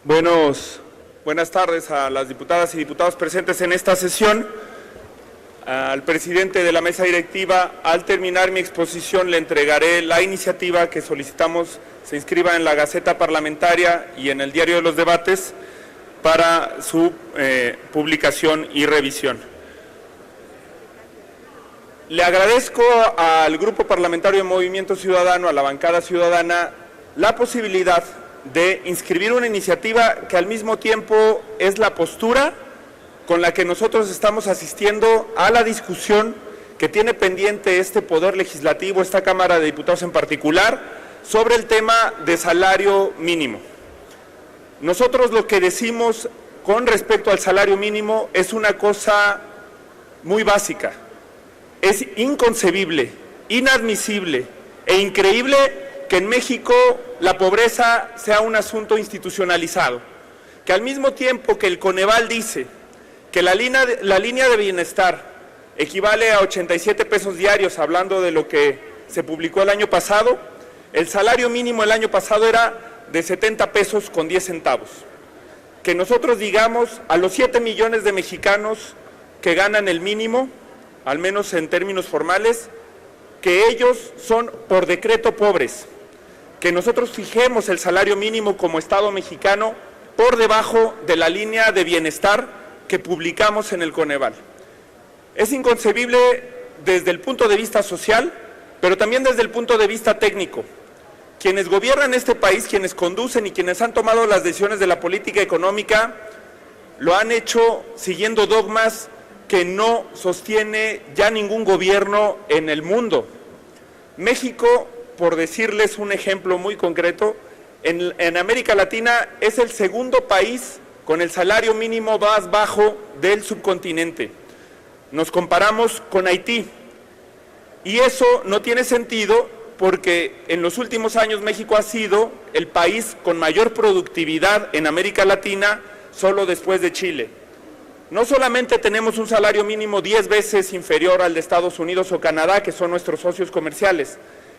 Buenas tardes a las diputadas y diputados presentes en esta sesión. Al presidente de la mesa directiva, al terminar mi exposición, le entregaré la iniciativa que solicitamos se inscriba en la Gaceta Parlamentaria y en el Diario de los Debates para su publicación y revisión. Le agradezco al Grupo Parlamentario de Movimiento Ciudadano, a la bancada ciudadana, la posibilidad de inscribir una iniciativa que al mismo tiempo es la postura con la que nosotros estamos asistiendo a la discusión que tiene pendiente este Poder Legislativo, esta Cámara de Diputados en particular, sobre el tema de salario mínimo. Nosotros lo que decimos con respecto al salario mínimo es una cosa muy básica. Es inconcebible, inadmisible e increíble que en México la pobreza sea un asunto institucionalizado, que al mismo tiempo que el Coneval dice que la línea de bienestar equivale a 87 pesos diarios, hablando de lo que se publicó el año pasado, el salario mínimo el año pasado era de 70 pesos con 10 centavos. Que nosotros digamos a los 7 millones de mexicanos que ganan el mínimo, al menos en términos formales, que ellos son por decreto pobres, que nosotros fijemos el salario mínimo como Estado mexicano por debajo de la línea de bienestar que publicamos en el Coneval. Es inconcebible desde el punto de vista social, pero también desde el punto de vista técnico. Quienes gobiernan este país, quienes conducen y quienes han tomado las decisiones de la política económica, lo han hecho siguiendo dogmas que no sostiene ya ningún gobierno en el mundo. México, por decirles un ejemplo muy concreto, en América Latina es el segundo país con el salario mínimo más bajo del subcontinente. Nos comparamos con Haití y eso no tiene sentido porque en los últimos años México ha sido el país con mayor productividad en América Latina, solo después de Chile. No solamente tenemos un salario mínimo 10 veces inferior al de Estados Unidos o Canadá, que son nuestros socios comerciales.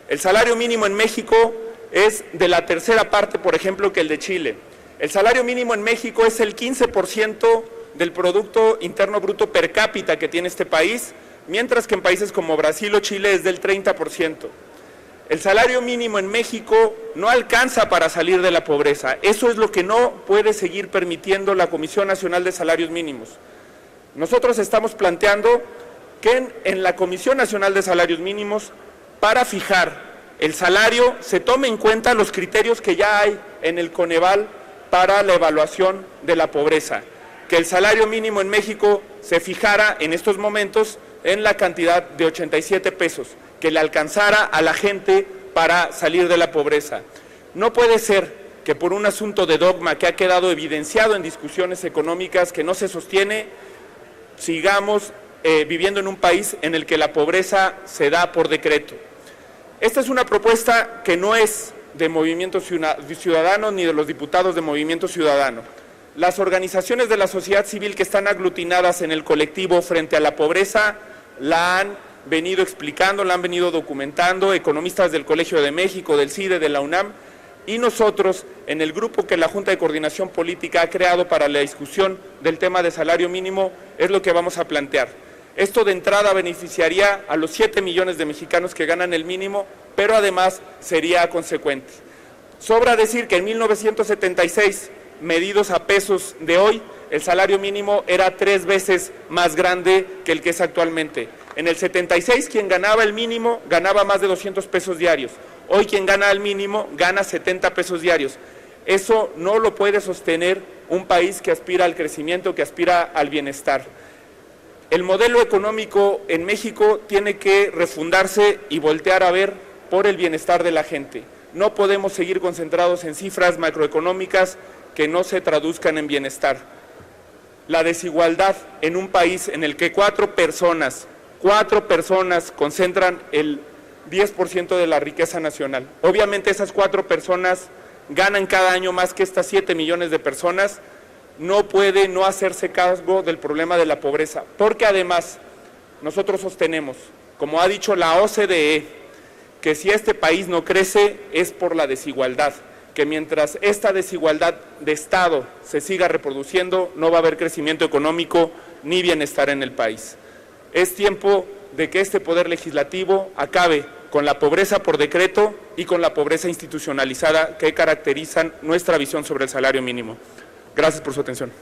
El salario mínimo en México es de la tercera parte, por ejemplo, que el de Chile. El salario mínimo en México es el 15% del Producto Interno Bruto per cápita que tiene este país, mientras que en países como Brasil o Chile es del 30%. El salario mínimo en México no alcanza para salir de la pobreza. Eso es lo que no puede seguir permitiendo la Comisión Nacional de Salarios Mínimos. Nosotros estamos planteando que en la Comisión Nacional de Salarios Mínimos, para fijar el salario, se tome en cuenta los criterios que ya hay en el Coneval para la evaluación de la pobreza. Que el salario mínimo en México se fijara en estos momentos en la cantidad de 87 pesos, que le alcanzara a la gente para salir de la pobreza. No puede ser que por un asunto de dogma que ha quedado evidenciado en discusiones económicas que no se sostiene, sigamos viviendo en un país en el que la pobreza se da por decreto. Esta es una propuesta que no es de Movimiento Ciudadano ni de los diputados de Movimiento Ciudadano. Las organizaciones de la sociedad civil que están aglutinadas en el colectivo frente a la pobreza la han venido explicando, la han venido documentando, economistas del Colegio de México, del CIDE, de la UNAM, y nosotros en el grupo que la Junta de Coordinación Política ha creado para la discusión del tema de salario mínimo es lo que vamos a plantear. Esto de entrada beneficiaría a los 7 millones de mexicanos que ganan el mínimo, pero además sería consecuente. Sobra decir que en 1976, medidos a pesos de hoy, el salario mínimo era 3 veces más grande que el que es actualmente. En el 76, quien ganaba el mínimo ganaba más de 200 pesos diarios. Hoy quien gana el mínimo gana 70 pesos diarios. Eso no lo puede sostener un país que aspira al crecimiento, que aspira al bienestar. El modelo económico en México tiene que refundarse y voltear a ver por el bienestar de la gente. No podemos seguir concentrados en cifras macroeconómicas que no se traduzcan en bienestar. La desigualdad en un país en el que 4 personas concentran el 10% de la riqueza nacional. Obviamente esas 4 personas ganan cada año más que estas 7 millones de personas, no puede no hacerse cargo del problema de la pobreza, porque además nosotros sostenemos, como ha dicho la OCDE, que si este país no crece es por la desigualdad, que mientras esta desigualdad de Estado se siga reproduciendo, no va a haber crecimiento económico ni bienestar en el país. Es tiempo de que este Poder Legislativo acabe con la pobreza por decreto y con la pobreza institucionalizada que caracterizan nuestra visión sobre el salario mínimo. Gracias por su atención.